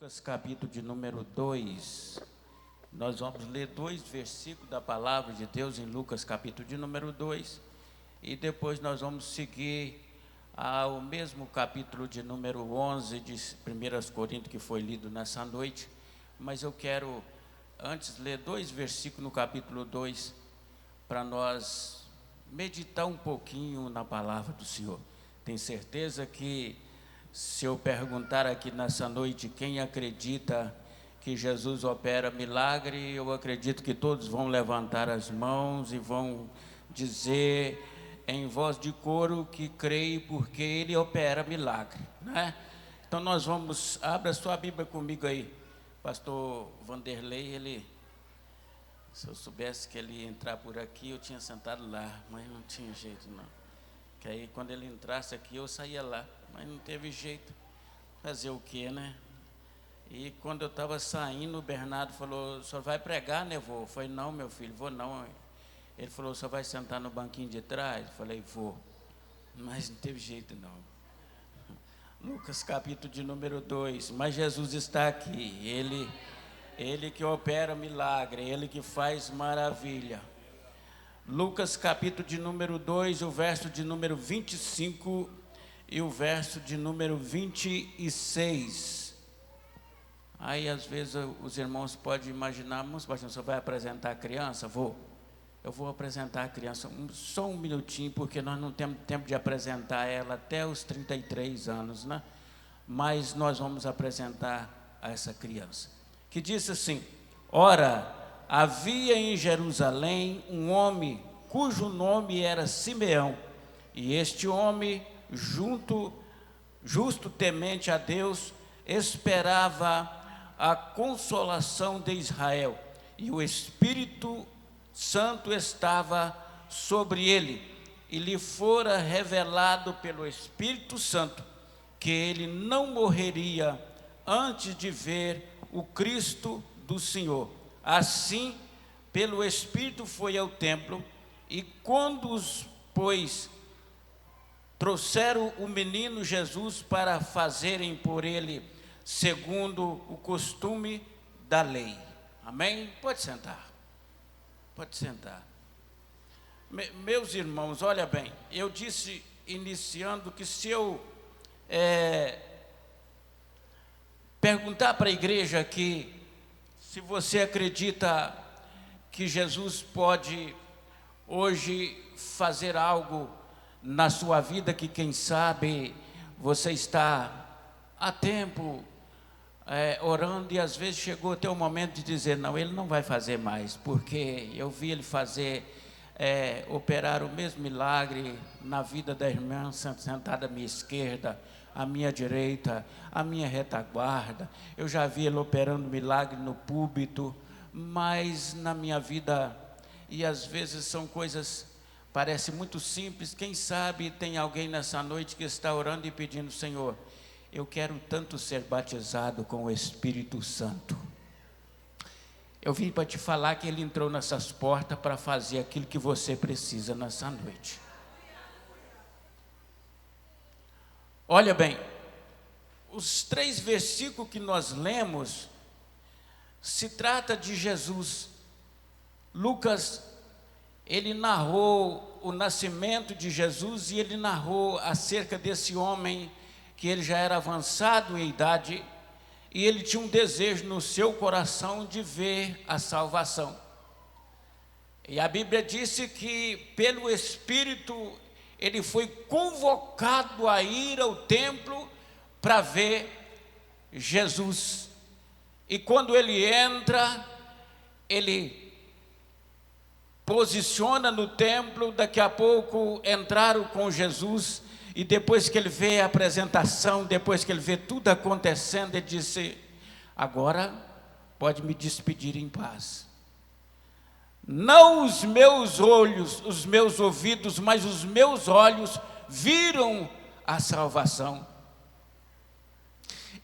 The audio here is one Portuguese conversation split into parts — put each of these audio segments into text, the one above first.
Lucas capítulo de número 2, nós vamos ler 2 versículos da palavra de Deus em Lucas capítulo de número 2, e depois nós vamos seguir ao mesmo capítulo de número 11 de 1 Coríntios que foi lido nessa noite, mas eu quero antes ler 2 versículos no capítulo 2, para nós meditar um pouquinho na palavra do Senhor. Tenho certeza que se eu perguntar aqui nessa noite quem acredita que Jesus opera milagre, eu acredito que todos vão levantar as mãos e vão dizer em voz de coro que creio porque Ele opera milagre, né? Então nós vamos, abra sua Bíblia comigo aí, pastor Vanderlei, se eu soubesse que ele ia entrar por aqui, eu tinha sentado lá, mas não tinha jeito não, que aí quando ele entrasse aqui eu saía lá, mas não teve jeito, fazer o que, né? E quando eu estava saindo, o Bernardo falou: o senhor vai pregar, né, vô? Eu falei: não, meu filho, vou não. Ele falou: o senhor vai sentar no banquinho de trás? Eu falei: vou, mas não teve jeito não. Lucas capítulo de número 2, mas Jesus está aqui, Ele que opera milagre, Ele que faz maravilha. Lucas capítulo de número 2, o verso de número 25 e o verso de número 26. Aí às vezes os irmãos podem imaginar: mas pastor, você vai apresentar a criança? Eu vou apresentar a criança, só um minutinho, porque nós não temos tempo de apresentar ela até os 33 anos, né? Mas nós vamos apresentar a essa criança, que disse assim: ora, havia em Jerusalém um homem cujo nome era Simeão, e este homem, justo temente a Deus, esperava a consolação de Israel, e o Espírito Santo estava sobre ele, e lhe fora revelado pelo Espírito Santo que ele não morreria antes de ver o Cristo do Senhor. Assim, pelo Espírito foi ao templo, e quando pois trouxeram o menino Jesus para fazerem por ele segundo o costume da lei. Amém? Pode sentar. Pode sentar. Meus irmãos, olha bem, eu disse iniciando que se eu perguntar para a igreja aqui se você acredita que Jesus pode hoje fazer algo na sua vida, que quem sabe você está há tempo orando, e às vezes chegou até o momento de dizer: não, ele não vai fazer mais, porque eu vi ele fazer, operar o mesmo milagre na vida da irmã sentada à minha esquerda, à minha direita, à minha retaguarda. Eu já vi ele operando milagre no púlpito, mas na minha vida, e às vezes são coisas, parece muito simples. Quem sabe tem alguém nessa noite que está orando e pedindo: Senhor, eu quero tanto ser batizado com o Espírito Santo. Eu vim para te falar que Ele entrou nessas portas para fazer aquilo que você precisa nessa noite. Olha bem, os 3 versículos que nós lemos, se trata de Jesus. Lucas, ele narrou o nascimento de Jesus, e ele narrou acerca desse homem que ele já era avançado em idade, e ele tinha um desejo no seu coração de ver a salvação. E a Bíblia disse que pelo Espírito ele foi convocado a ir ao templo para ver Jesus. E quando ele entra, ele posiciona no templo. Daqui a pouco entraram com Jesus, e depois que ele vê a apresentação, depois que ele vê tudo acontecendo, ele disse: agora pode me despedir em paz. Não os meus olhos, os meus ouvidos, mas os meus olhos viram a salvação.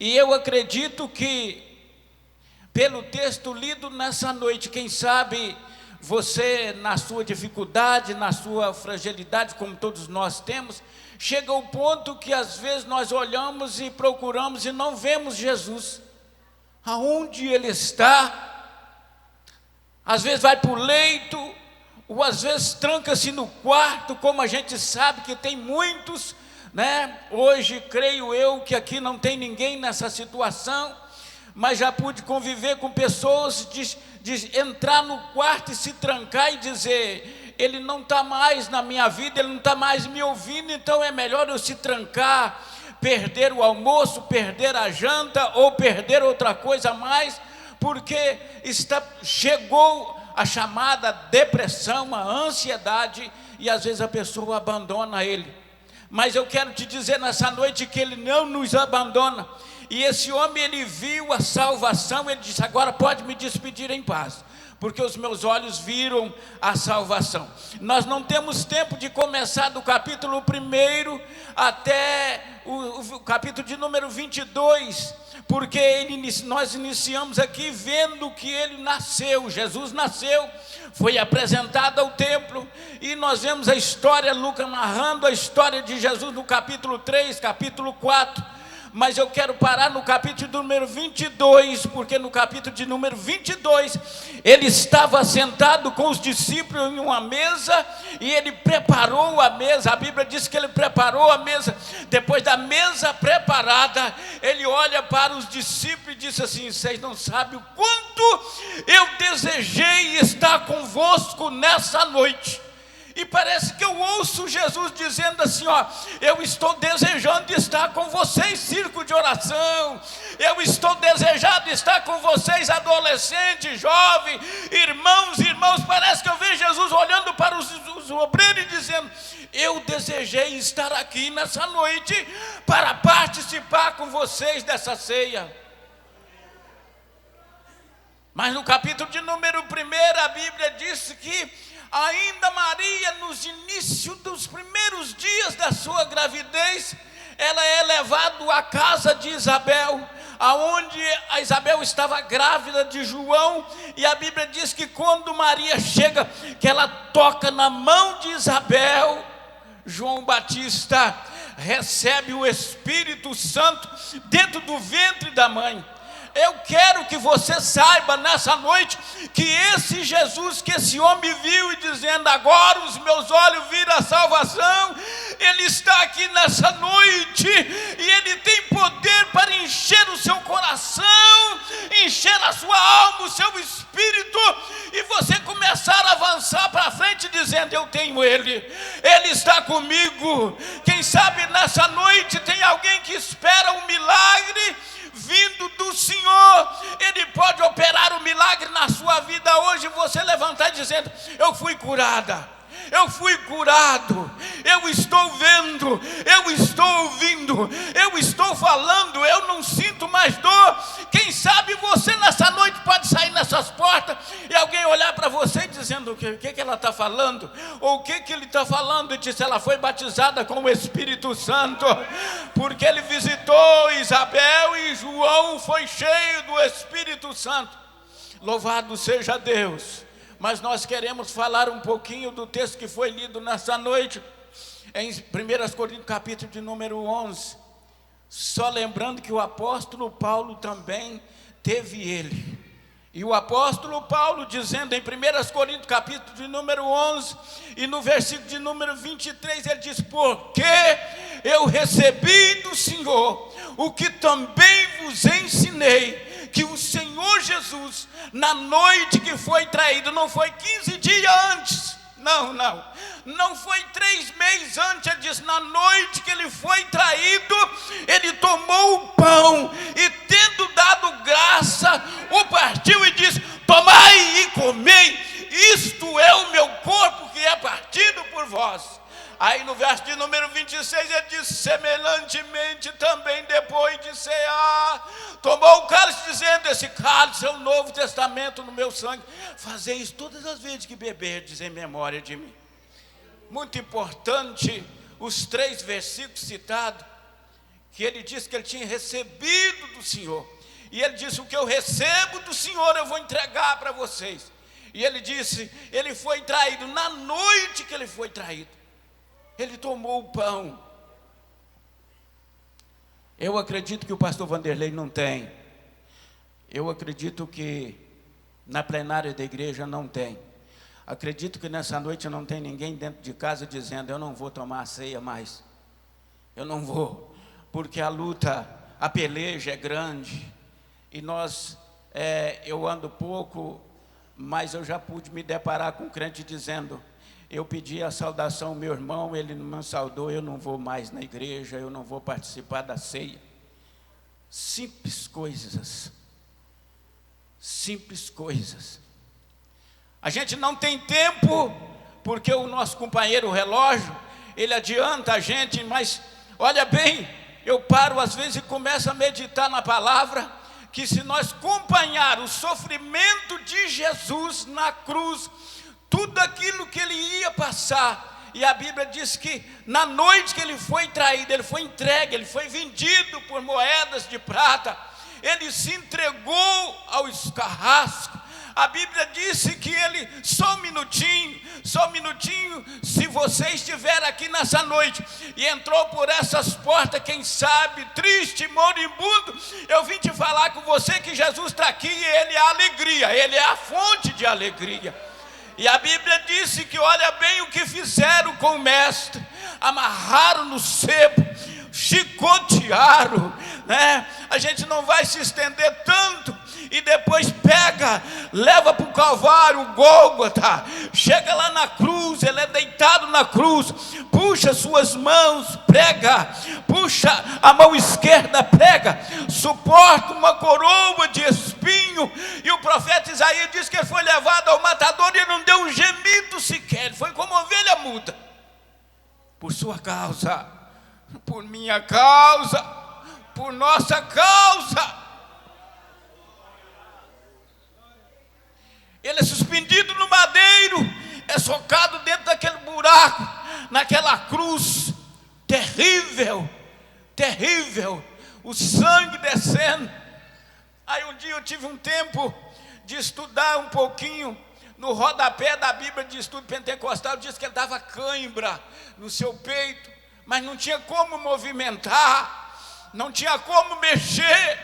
E eu acredito que, pelo texto lido nessa noite, quem sabe você, na sua dificuldade, na sua fragilidade, como todos nós temos, chega ao ponto que às vezes nós olhamos e procuramos e não vemos Jesus. aonde ele está, às vezes vai para o leito, ou às vezes tranca-se no quarto, como a gente sabe que tem muitos, né? Hoje creio eu que aqui não tem ninguém nessa situação, mas já pude conviver com pessoas de entrar no quarto e se trancar e dizer: ele não está mais na minha vida, ele não está mais me ouvindo, então é melhor eu se trancar, perder o almoço, perder a janta ou perder outra coisa a mais, porque chegou a chamada depressão, a ansiedade, e às vezes a pessoa abandona ele. Mas eu quero te dizer nessa noite que ele não nos abandona. E esse homem, ele viu a salvação, ele disse: agora pode me despedir em paz, porque os meus olhos viram a salvação. Nós não temos tempo de começar do capítulo 1 até o capítulo de número 22, porque nós iniciamos aqui vendo que ele nasceu, Jesus nasceu, foi apresentado ao templo, e nós vemos a história, Lucas narrando a história de Jesus no capítulo 3, capítulo 4, mas eu quero parar no capítulo de número 22, porque no capítulo de número 22, ele estava sentado com os discípulos em uma mesa, e ele preparou a mesa. A Bíblia diz que ele preparou a mesa. Depois da mesa preparada, ele olha para os discípulos e disse assim: vocês não sabem o quanto eu desejei estar convosco nessa noite. E parece que eu ouço Jesus dizendo assim: ó, eu estou desejando estar com vocês, círculo de oração. Eu estou desejado estar com vocês, adolescentes, jovens, irmãos. Parece que eu vejo Jesus olhando para os obreiros e dizendo: eu desejei estar aqui nessa noite para participar com vocês dessa ceia. Mas no capítulo de número 1, a Bíblia diz que ainda Maria, nos inícios dos primeiros dias da sua gravidez, ela é levada à casa de Isabel, aonde a Isabel estava grávida de João, e a Bíblia diz que quando Maria chega, que ela toca na mão de Isabel, João Batista recebe o Espírito Santo dentro do ventre da mãe. Eu quero que você saiba nessa noite que esse Jesus, que esse homem viu e dizendo: agora os meus olhos viram a salvação, ele está aqui nessa noite, e ele tem poder para encher o seu coração, encher a sua alma, o seu espírito, e você começar a avançar para frente dizendo: eu tenho ele está comigo. Quem sabe nessa noite tem alguém que espera um milagre vindo do Senhor. Ele pode operar o milagre na sua vida hoje, você levantar dizendo: eu fui curada, eu fui curado, eu estou vendo, eu estou ouvindo, eu estou falando, eu não sinto mais dor. Quem sabe você nessa noite pode sair nessas portas e alguém olhar para você dizendo: o que ela está falando? Ou o que ele está falando? E disse: ela foi batizada com o Espírito Santo, porque ele visitou Isabel e João foi cheio do Espírito Santo. Louvado seja Deus. Mas nós queremos falar um pouquinho do texto que foi lido nessa noite, em 1 Coríntios capítulo de número 11, só lembrando que o apóstolo Paulo também teve ele, e o apóstolo Paulo dizendo em 1 Coríntios capítulo de número 11, e no versículo de número 23, ele diz: porque eu recebi do Senhor o que também vos ensinei, que o Senhor Jesus, na noite que foi traído, não foi 15 dias antes, não foi 3 meses antes, ele diz: na noite que ele foi traído, ele tomou o pão, e tendo dado graça, o partiu e disse: tomai e comei, isto é o meu corpo que é partido por vós. Aí no verso de número 26 ele diz: semelhantemente também depois de cear, tomou o cálice dizendo: esse cálice é o novo testamento no meu sangue, fazeis todas as vezes que beberdes em memória de mim. Muito importante os 3 versículos citados, que ele disse que ele tinha recebido do Senhor, e ele disse: o que eu recebo do Senhor eu vou entregar para vocês. E ele disse: ele foi traído, na noite que ele foi traído, ele tomou o pão. Eu acredito que o pastor Vanderlei não tem Eu acredito que na plenária da igreja não tem. Acredito que nessa noite não tem ninguém dentro de casa dizendo: eu não vou tomar a ceia mais. Eu não vou, porque a luta, a peleja é grande. E eu ando pouco, mas eu já pude me deparar com um crente dizendo: eu pedi a saudação ao meu irmão, ele não me saudou, eu não vou mais na igreja, eu não vou participar da ceia. Simples coisas. Simples coisas. A gente não tem tempo, porque o nosso companheiro o relógio, ele adianta a gente, mas olha bem, eu paro às vezes e começo a meditar na palavra, que se nós acompanhar o sofrimento de Jesus na cruz, tudo aquilo que ele ia passar, e a Bíblia diz que na noite que ele foi traído, ele foi entregue, ele foi vendido por moedas de prata, ele se entregou ao escarrasco. A Bíblia disse que ele, só um minutinho, se você estiver aqui nessa noite e entrou por essas portas, quem sabe, triste, moribundo, eu vim te falar com você que Jesus está aqui e ele é a alegria, ele é a fonte de alegria. E a Bíblia disse que olha bem o que fizeram com o mestre, amarraram no sebo, chicotearam, né? A gente não vai se estender tanto, e depois pega, leva para o Calvário, o Gólgota, chega lá na cruz, ele é deitado na cruz, puxa suas mãos, prega, puxa a mão esquerda, prega, suporta uma coroa de espinho, e o profeta Isaías diz que ele foi levado ao matador e não deu um gemido sequer, ele foi como ovelha muda, por sua causa, por minha causa, por nossa causa. Ele é suspendido no madeiro, é socado dentro daquele buraco, naquela cruz terrível, terrível, o sangue descendo. Aí um dia eu tive um tempo de estudar um pouquinho, no rodapé da Bíblia de estudo pentecostal, diz que ele dava cãibra no seu peito, mas não tinha como movimentar, não tinha como mexer,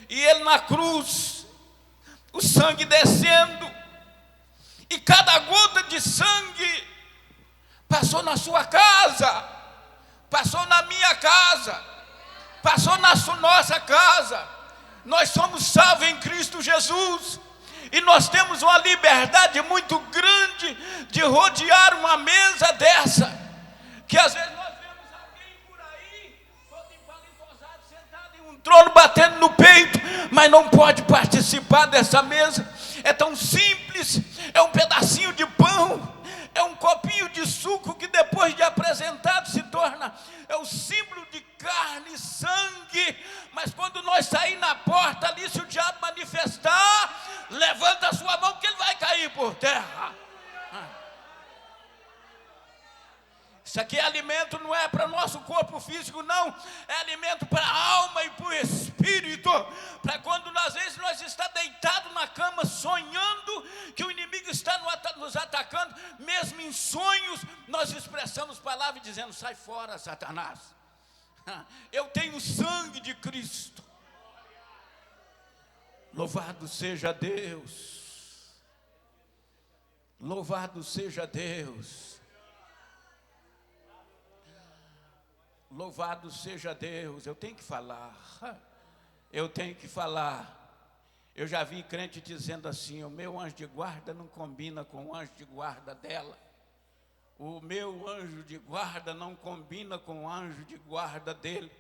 e ele na cruz, o sangue descendo, e cada gota de sangue passou na sua casa, passou na minha casa, passou na nossa casa. Nós somos salvos em Cristo Jesus, e nós temos uma liberdade muito grande de rodear uma mesa dessa, que às vezes nós vemos alguém por aí, todo empalitosado, sentado em um trono, batendo no peito, mas não pode participar dessa mesa. É tão simples, é um pedacinho de pão, é um copinho de suco que depois de apresentado se torna, é o símbolo de carne e sangue, mas quando nós sair na porta ali, se o diabo manifestar, levanta a sua mão que ele vai cair por terra. Isso aqui é alimento, não é para o nosso corpo físico, não. É alimento para a alma e para o espírito. Para quando às vezes nós estamos deitados na cama, sonhando que o inimigo está nos atacando, mesmo em sonhos, nós expressamos palavras dizendo: sai fora, Satanás. Eu tenho o sangue de Cristo. Louvado seja Deus. Louvado seja Deus. Louvado seja Deus. Eu tenho que falar. Eu já vi crente dizendo assim: o meu anjo de guarda não combina com o anjo de guarda dela. O meu anjo de guarda não combina com o anjo de guarda dele.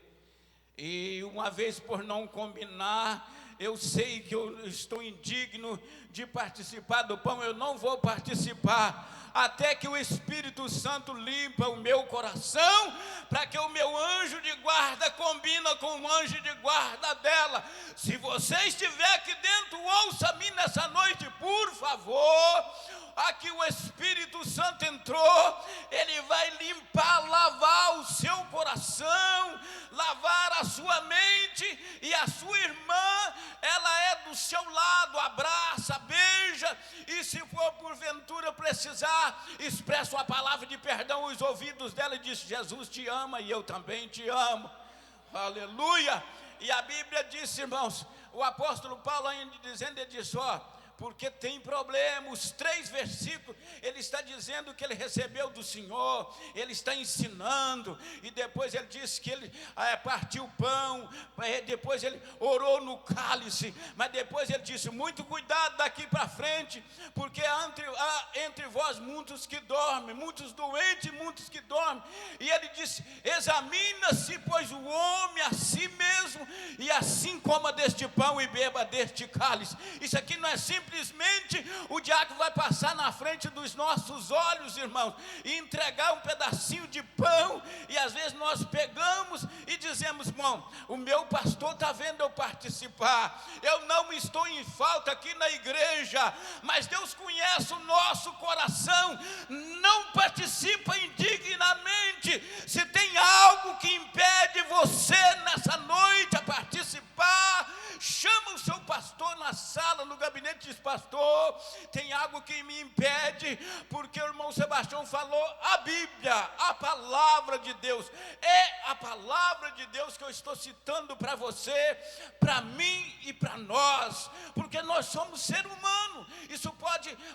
E uma vez por não combinar, eu sei que eu estou indigno de participar do pão, eu não vou participar, até que o Espírito Santo limpa o meu coração, para que o meu anjo de guarda combina com o anjo de guarda dela. Se você estiver aqui dentro, ouça-me nessa noite, por favor. Aqui o Espírito Santo entrou, ele vai limpar, lavar o seu coração, lavar a sua mente, e a sua irmã, ela é do seu lado, abraça, beija, e se for porventura precisar, expressa uma palavra de perdão aos ouvidos dela e diz: Jesus te ama e eu também te amo. Aleluia. E a Bíblia diz, irmãos, o apóstolo Paulo ainda dizendo, ele diz, porque tem problema, os 3 versículos, ele está dizendo que ele recebeu do Senhor, ele está ensinando, e depois ele disse que ele partiu o pão, depois ele orou no cálice, mas depois ele disse, muito cuidado daqui para frente, porque há entre vós muitos que dormem, muitos doentes, muitos que dormem, e ele disse, examina-se, pois o homem a si mesmo, e assim coma deste pão e beba deste cálice. Isso aqui não é simplesmente o diácono vai passar na frente dos nossos olhos, irmãos, e entregar um pedacinho de pão, e às vezes nós pegamos e dizemos, bom, o meu pastor está vendo eu participar, eu não estou em falta aqui na igreja, mas Deus conhece o nosso coração, não participa indignamente. Se tem algo que impede você nessa noite a participar, chama o seu pastor na sala, no gabinete, diz, pastor, tem algo que me impede, porque o irmão Sebastião falou a Bíblia, a palavra de Deus, é a palavra de Deus que eu estou citando para você, para mim e para nós, porque nós somos ser humano,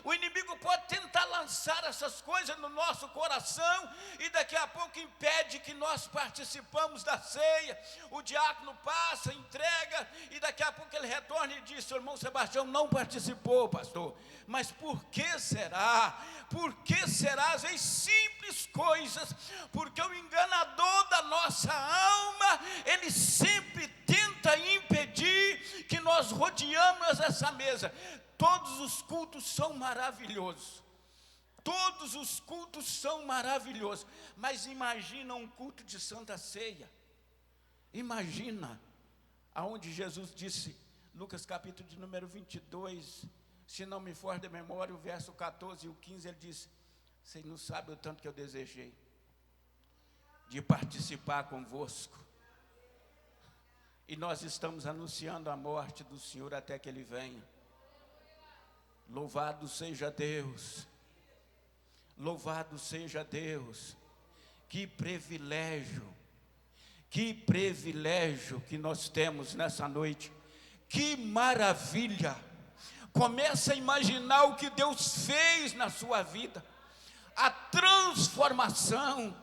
o inimigo pode tentar lançar essas coisas no nosso coração, e daqui a pouco impede que nós participamos da ceia. O diácono passa, entrega, e daqui a pouco ele retorna e diz, o irmão Sebastião não participou, pastor, mas por que será? Por que será? Às vezes simples coisas, porque o enganador da nossa alma, ele sempre tenta impedir que nós rodeamos essa mesa. Todos os cultos são maravilhosos, todos os cultos são maravilhosos, mas imagina um culto de Santa Ceia, imagina, aonde Jesus disse, Lucas capítulo de número 22, se não me for de memória, o verso 14 e o 15, ele disse, vocês não sabem o tanto que eu desejei de participar convosco, e nós estamos anunciando a morte do Senhor até que Ele venha. Louvado seja Deus, louvado seja Deus, que privilégio que nós temos nessa noite, que maravilha. Começa a imaginar o que Deus fez na sua vida, a transformação.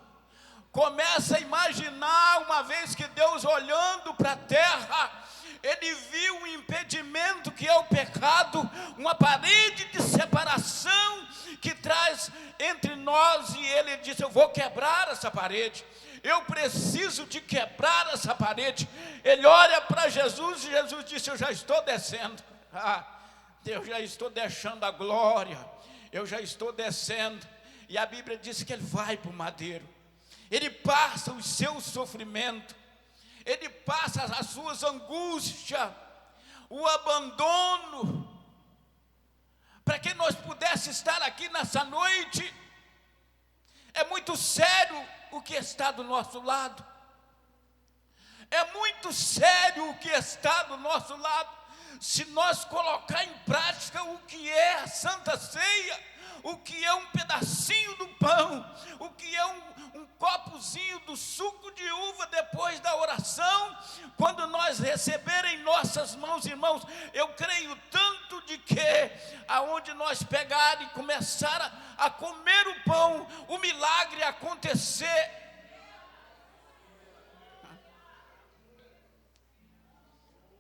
Começa a imaginar, uma vez que Deus olhando para a terra, Ele viu um impedimento que é o pecado, uma parede de separação que traz entre nós e Ele. Ele disse, eu vou quebrar essa parede, eu preciso de quebrar essa parede. Ele olha para Jesus e Jesus disse, eu já estou descendo, eu já estou deixando a glória, eu já estou descendo. E a Bíblia diz que Ele vai para o madeiro, Ele passa o seu sofrimento, Ele passa as suas angústias, o abandono, para que nós pudéssemos estar aqui nessa noite. É muito sério o que está do nosso lado, é muito sério o que está do nosso lado. Se nós colocar em prática o que é a Santa Ceia, o que é um pedacinho do pão, o que é um copozinho do suco de uva depois da oração, quando nós receber em nossas mãos, irmãos, eu creio tanto de que aonde nós pegar e começar a comer o pão, o milagre acontecer.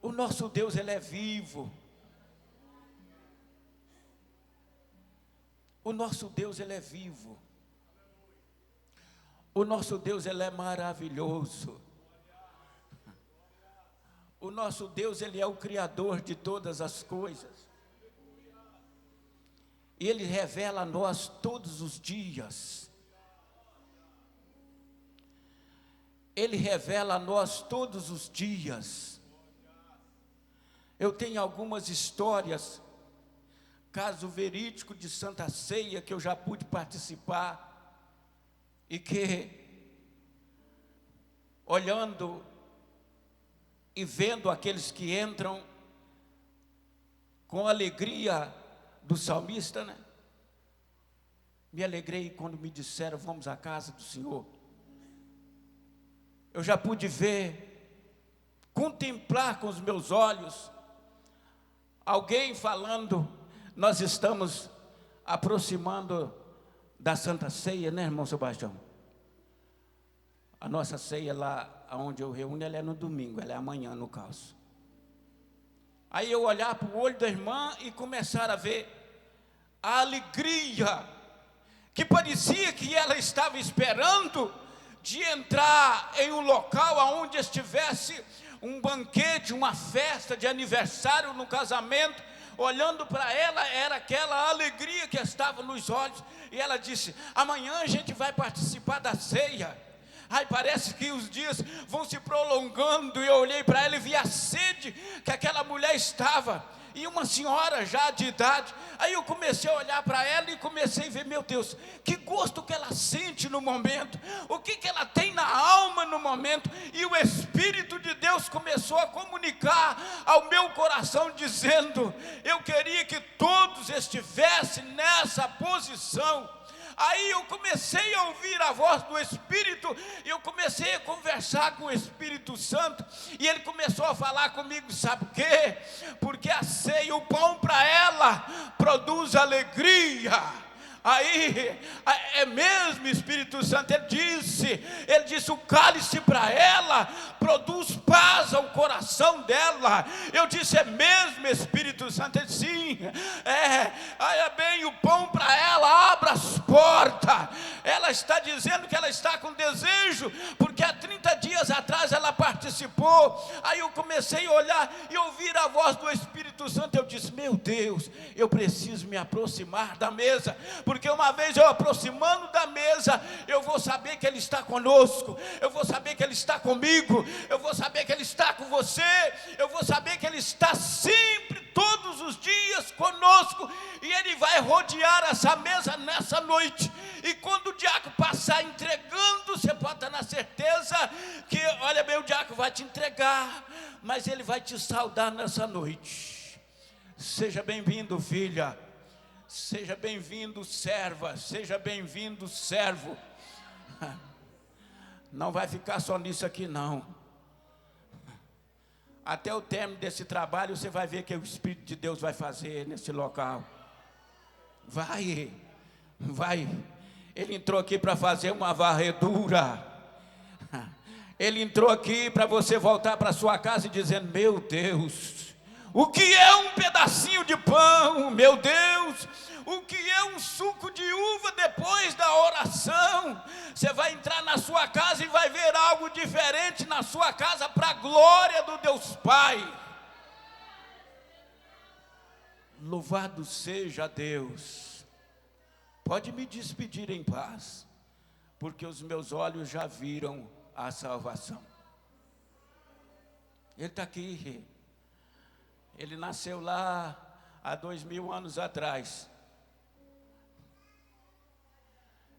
O nosso Deus, Ele é vivo. O nosso Deus, Ele é vivo. O nosso Deus, Ele é maravilhoso. O nosso Deus, Ele é o Criador de todas as coisas. E Ele revela a nós todos os dias. Ele revela a nós todos os dias. Eu tenho algumas histórias, caso verídico de Santa Ceia, que eu já pude participar, e que, olhando e vendo aqueles que entram com a alegria do salmista, né? Me alegrei quando me disseram, vamos à casa do Senhor. Eu já pude ver contemplar com os meus olhos alguém falando, nós estamos aproximando da Santa Ceia, né, irmão Sebastião? A nossa ceia lá, onde eu reúno, ela é no domingo, ela é amanhã no caso. Aí eu olhar para o olho da irmã e começar a ver a alegria, que parecia que ela estava esperando de entrar em um local onde estivesse um banquete, uma festa de aniversário, no casamento. Olhando para ela, era aquela alegria que estava nos olhos, e ela disse: amanhã a gente vai participar da ceia. Ai, parece que os dias vão se prolongando, e eu olhei para ela e vi a sede que aquela mulher estava, e uma senhora já de idade. Aí eu comecei a olhar para ela e comecei a ver, meu Deus, que gosto que ela sente no momento, o que ela tem na alma no momento. E o Espírito de Deus começou a comunicar ao meu coração, dizendo: eu queria que todos estivessem nessa posição. Aí eu comecei a ouvir a voz do Espírito, e eu comecei a conversar com o Espírito Santo, e ele começou a falar comigo, sabe o quê? Porque a ceia, o pão para ela, produz alegria. Aí, é mesmo, Espírito Santo, ele disse, o cálice para ela produz paz ao coração dela. Eu disse, é mesmo, Espírito Santo? Ele disse, sim, aí é bem, o pão para ela abre as portas. Ela está dizendo que ela está com desejo, porque há 30 dias atrás ela participou. Aí eu comecei a olhar e ouvir a voz do Espírito Santo. Eu disse, meu Deus, eu preciso me aproximar da mesa, porque uma vez eu aproximando da mesa, eu vou saber que Ele está conosco, eu vou saber que Ele está comigo, eu vou saber que Ele está com você, eu vou saber que Ele está sempre, todos os dias conosco, e Ele vai rodear essa mesa nessa noite. E quando o diácono passar entregando, você pode estar na certeza que, olha bem, o diácono vai te entregar, mas ele vai te saudar nessa noite. Seja bem-vindo, filha. Seja bem-vindo, serva. Seja bem-vindo, servo. Não vai ficar só nisso aqui, não. Até o término desse trabalho, você vai ver o que o Espírito de Deus vai fazer nesse local. Vai. Ele entrou aqui para fazer uma varredura. Ele entrou aqui para você voltar para sua casa e dizendo, meu Deus, o que é um pedacinho de pão? Meu Deus, o que é um suco de uva depois da oração? Você vai entrar na sua casa e vai ver algo diferente na sua casa, para a glória do Deus Pai. Louvado seja Deus. Pode me despedir em paz, porque os meus olhos já viram a salvação. Ele está aqui. Ele nasceu lá há 2000 anos atrás.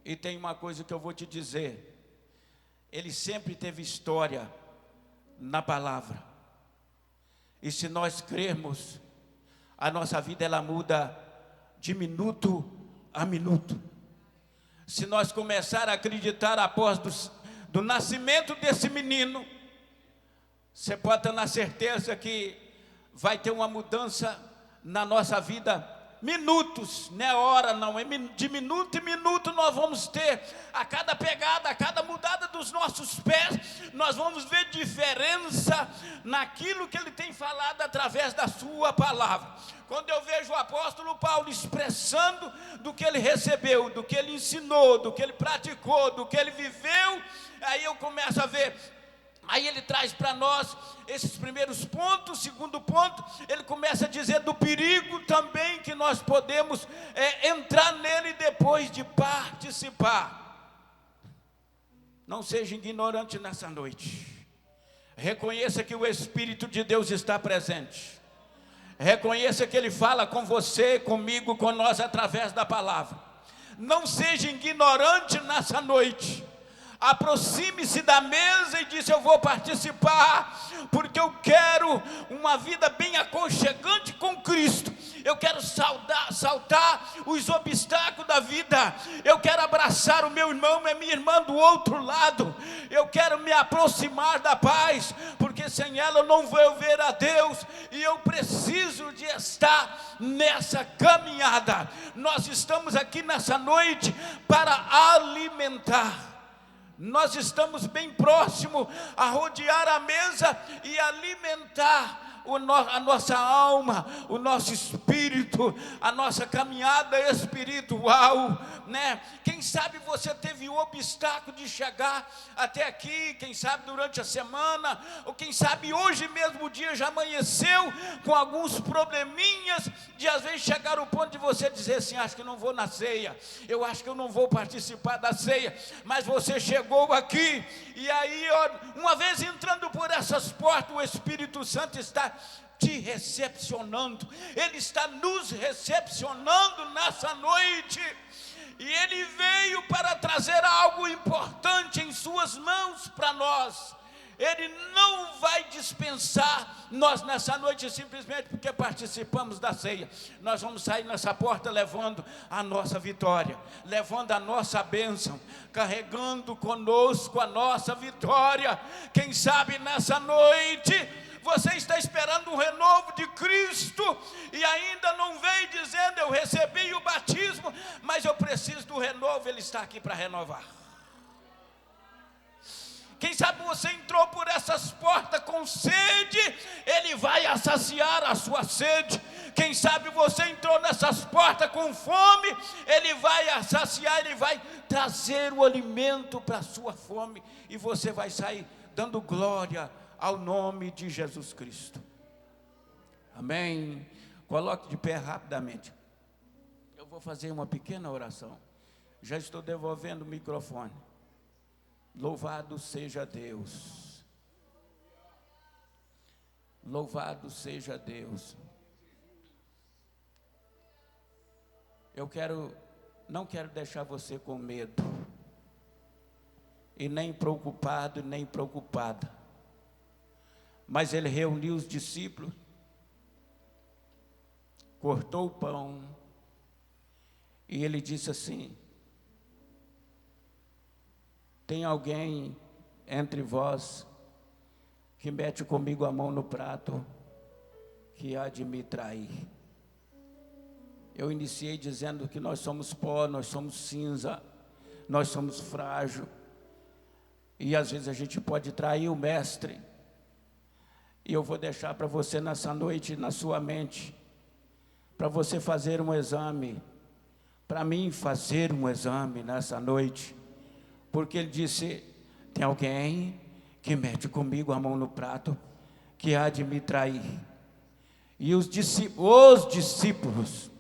E tem uma coisa que eu vou te dizer. Ele sempre teve história na palavra. E se nós crermos, a nossa vida ela muda de minuto a minuto. Se nós começar a acreditar após do nascimento desse menino, você pode ter na certeza que vai ter uma mudança na nossa vida. Minutos, não é hora não, é de minuto em minuto nós vamos ter, a cada pegada, a cada mudada dos nossos pés, nós vamos ver diferença naquilo que ele tem falado através da sua palavra. Quando eu vejo o apóstolo Paulo expressando do que ele recebeu, do que ele ensinou, do que ele praticou, do que ele viveu, aí eu começo a ver. Aí ele traz para nós esses primeiros pontos. Segundo ponto, ele começa a dizer do perigo também que nós podemos entrar nele depois de participar. Não seja ignorante nessa noite. Reconheça que o Espírito de Deus está presente. Reconheça que Ele fala com você, comigo, com nós através da palavra. Não seja ignorante nessa noite. Aproxime-se da mesa e diz, eu vou participar, porque eu quero uma vida bem aconchegante com Cristo. eu quero saltar os obstáculos da vida, eu quero abraçar o meu irmão e a minha irmã do outro lado, eu quero me aproximar da paz, porque sem ela eu não vou ver a Deus, e eu preciso de estar nessa caminhada. Nós estamos aqui nessa noite para alimentar, nós estamos bem próximo a rodear a mesa e alimentar a nossa alma, o nosso espírito, a nossa caminhada espiritual, né? Quem sabe você teve o obstáculo de chegar até aqui, quem sabe durante a semana, ou quem sabe hoje mesmo o dia já amanheceu com alguns probleminhas, de às vezes chegar ao ponto de você dizer assim: acho que não vou na ceia, eu acho que eu não vou participar da ceia, mas você chegou aqui, e aí, ó, uma vez entrando por essas portas, o Espírito Santo está te recepcionando, Ele está nos recepcionando nessa noite, e Ele veio para trazer algo importante em suas mãos para nós. Ele não vai dispensar nós nessa noite simplesmente porque participamos da ceia. Nós vamos sair nessa porta levando a nossa vitória, levando a nossa bênção, carregando conosco a nossa vitória. Quem sabe nessa noite você está esperando um renovo de Cristo e ainda não veio dizendo: eu recebi o batismo, mas eu preciso do renovo. Ele está aqui para renovar. Quem sabe você entrou por essas portas com sede, Ele vai saciar a sua sede. Quem sabe você entrou nessas portas com fome, Ele vai saciar, Ele vai trazer o alimento para a sua fome, e você vai sair dando glória ao nome de Jesus Cristo. Amém? Coloque de pé rapidamente. Eu vou fazer uma pequena oração. Já estou devolvendo o microfone. Louvado seja Deus. Louvado seja Deus. Eu não quero deixar você com medo, e nem preocupado, nem preocupada. Mas Ele reuniu os discípulos, cortou o pão, e Ele disse assim: tem alguém entre vós que mete comigo a mão no prato, que há de me trair. Eu iniciei dizendo que nós somos pó, nós somos cinza, nós somos frágil, e às vezes a gente pode trair o Mestre. E eu vou deixar para você nessa noite, na sua mente, para você fazer um exame, para mim fazer um exame nessa noite, porque Ele disse: tem alguém que mete comigo a mão no prato, que há de me trair. E os discípulos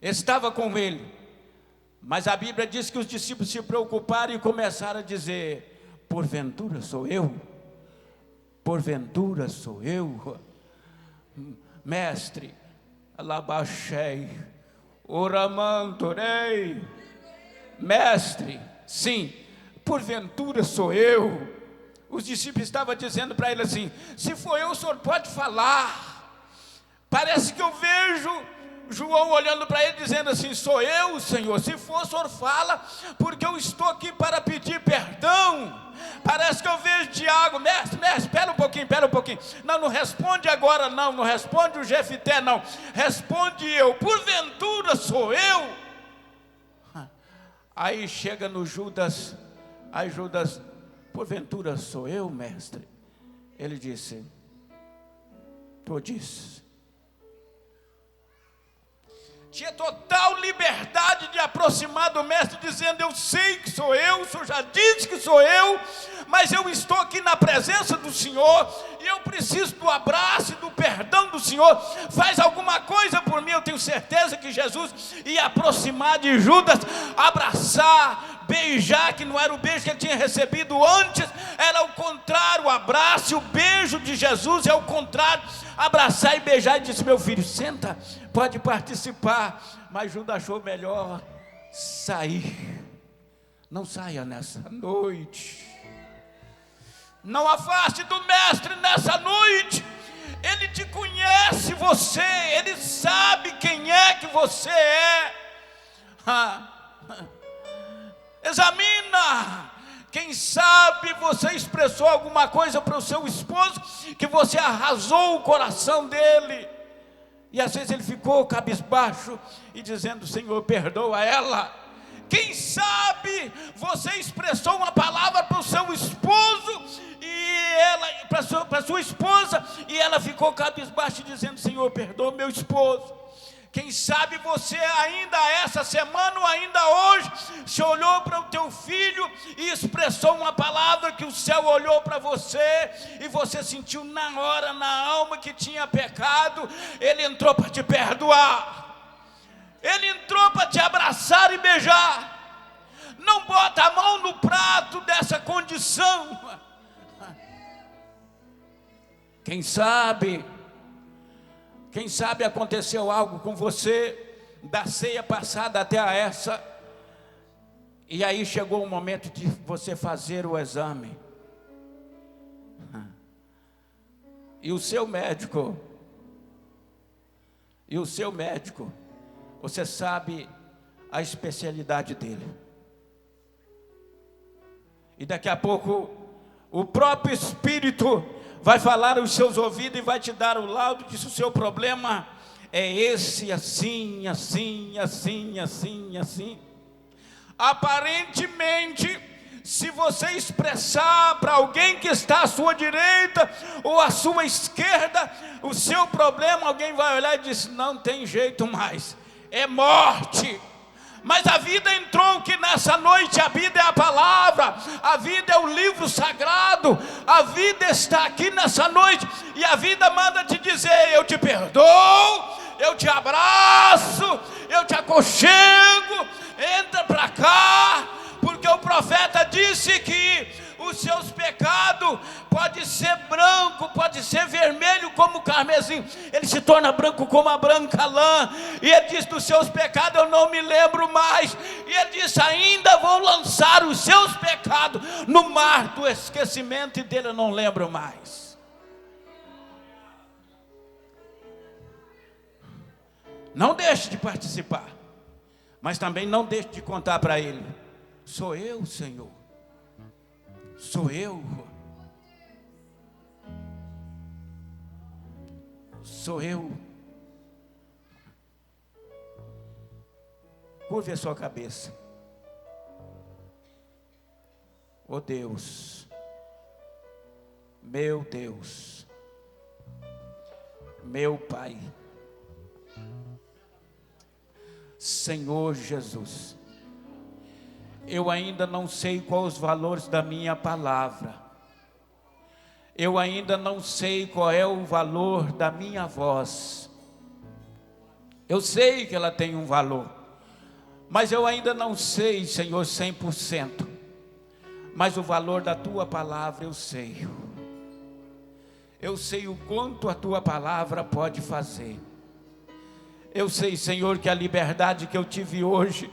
estavam com Ele, mas a Bíblia diz que os discípulos se preocuparam e começaram a dizer: porventura sou eu? Porventura sou eu? Mestre, alabaxei, oramantorei. Mestre, sim, porventura sou eu? Os discípulos estavam dizendo para Ele assim: se for eu, o Senhor pode falar. Parece que eu vejo João olhando para Ele dizendo assim: sou eu, Senhor. Se for, o Senhor fala, porque eu estou aqui para pedir perdão. Parece que eu vejo Tiago: mestre, espera um pouquinho. Não responde agora, não responde o Jefité, não. Responde eu: porventura sou eu? Aí chega no Judas. Aí Judas: porventura sou eu, mestre? Ele disse: tu disse. Tinha total liberdade de aproximar do Mestre, dizendo: eu sei que sou eu, o Senhor já disse que sou eu, mas eu estou aqui na presença do Senhor, e eu preciso do abraço e do perdão do Senhor. Faz alguma coisa por mim. Eu tenho certeza que Jesus ia aproximar de Judas, abraçar, beijar, que não era o beijo que ele tinha recebido antes, era o contrário. O abraço e o beijo de Jesus é o contrário: abraçar e beijar. E disse: meu filho, senta, pode participar. Mas Judas achou melhor sair. Não saia nessa noite, não afaste do Mestre nessa noite. Ele te conhece, você, Ele sabe quem você é. Examina. Quem sabe você expressou alguma coisa para o seu esposo que você arrasou o coração dele. E às vezes ele ficou cabisbaixo e dizendo: Senhor, perdoa ela. Quem sabe você expressou uma palavra para o seu esposo e ela, para sua esposa, e ela ficou cabisbaixo dizendo: Senhor, perdoa meu esposo. Quem sabe você ainda essa semana ou ainda hoje se olhou para o teu filho e expressou uma palavra que o céu olhou para você e você sentiu na hora, na alma, que tinha pecado. Ele entrou para te perdoar, ele entrou para te abraçar e beijar. Não bota a mão no prato dessa condição. Quem sabe aconteceu algo com você da ceia passada até a essa, e aí chegou o momento de você fazer o exame, e o seu médico, você sabe a especialidade dele, e daqui a pouco o próprio Espírito vai falar aos seus ouvidos e vai te dar o laudo de se o seu problema é esse, assim, assim, assim, assim, assim. Aparentemente, se você expressar para alguém que está à sua direita ou à sua esquerda o seu problema, alguém vai olhar e diz: não tem jeito mais, é morte. Mas a vida entrou que nessa noite a vida é a palavra, a vida é o livro sagrado, a vida está aqui nessa noite, e a vida manda te dizer: eu te perdoo, eu te abraço, eu te aconchego, entra para cá, porque o profeta disse que os seus pecados pode ser branco, pode ser vermelho como o carmesim, ele se torna branco como a branca lã. E ele diz: dos seus pecados eu não me lembro mais. E ele disse: ainda vou lançar os seus pecados no mar do esquecimento, e dele eu não lembro mais. Não deixe de participar, mas também não deixe de contar para ele: sou eu, Senhor, sou eu, sou eu. Curve a sua cabeça. Oh Deus, meu Deus, meu Pai, Senhor Jesus, eu ainda não sei quais os valores da minha palavra, eu ainda não sei qual é o valor da minha voz. Eu sei que ela tem um valor, mas eu ainda não sei, Senhor, 100%, mas o valor da tua palavra eu sei. Eu sei o quanto a tua palavra pode fazer. Eu sei, Senhor, que a liberdade que eu tive hoje,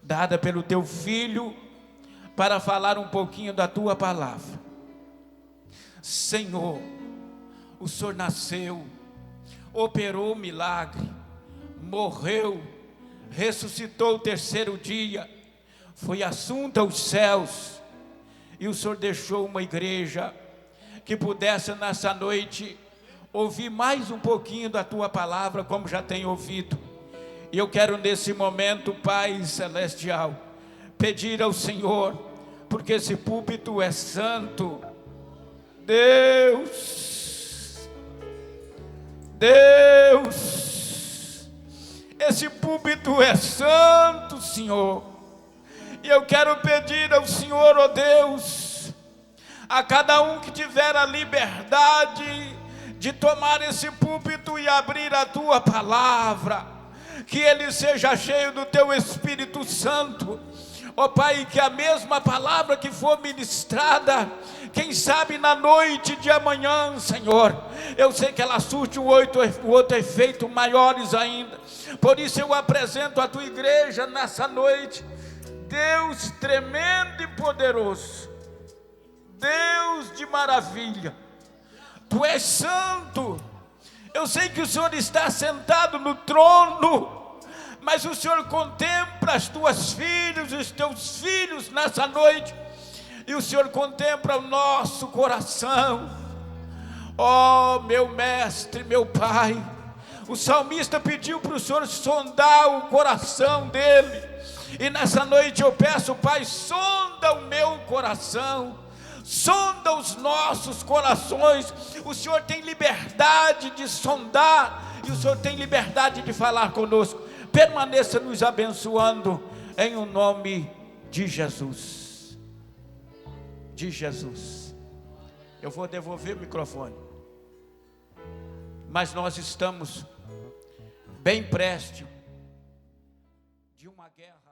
dada pelo teu filho, para falar um pouquinho da tua palavra. Senhor, o Senhor nasceu, operou o milagre, morreu, ressuscitou o terceiro dia, foi assunto aos céus, e o Senhor deixou uma igreja que pudesse nessa noite ouvir mais um pouquinho da tua palavra, como já tem ouvido. E eu quero nesse momento, Pai Celestial, pedir ao Senhor, porque esse púlpito é santo. Deus, esse púlpito é santo, Senhor. E eu quero pedir ao Senhor, ó Deus, a cada um que tiver a liberdade de tomar esse púlpito e abrir a tua palavra, que ele seja cheio do teu Espírito Santo, ó Pai, que a mesma palavra que for ministrada, quem sabe na noite de amanhã, Senhor, eu sei que ela surte um outro efeito maiores ainda. Por isso eu apresento a tua igreja nessa noite, Deus tremendo e poderoso, Deus de maravilha. Tu és santo. Eu sei que o Senhor está sentado no trono, mas o Senhor contempla as tuas filhas, os teus filhos nessa noite, e o Senhor contempla o nosso coração. Ó meu mestre, meu Pai, o salmista pediu para o Senhor sondar o coração dele, e nessa noite eu peço, Pai, sonda o meu coração, sonda os nossos corações. O Senhor tem liberdade de sondar, e o Senhor tem liberdade de falar conosco. Permaneça nos abençoando, em o nome de Jesus. De Jesus. Eu vou devolver o microfone, mas nós estamos bem prestes de uma guerra.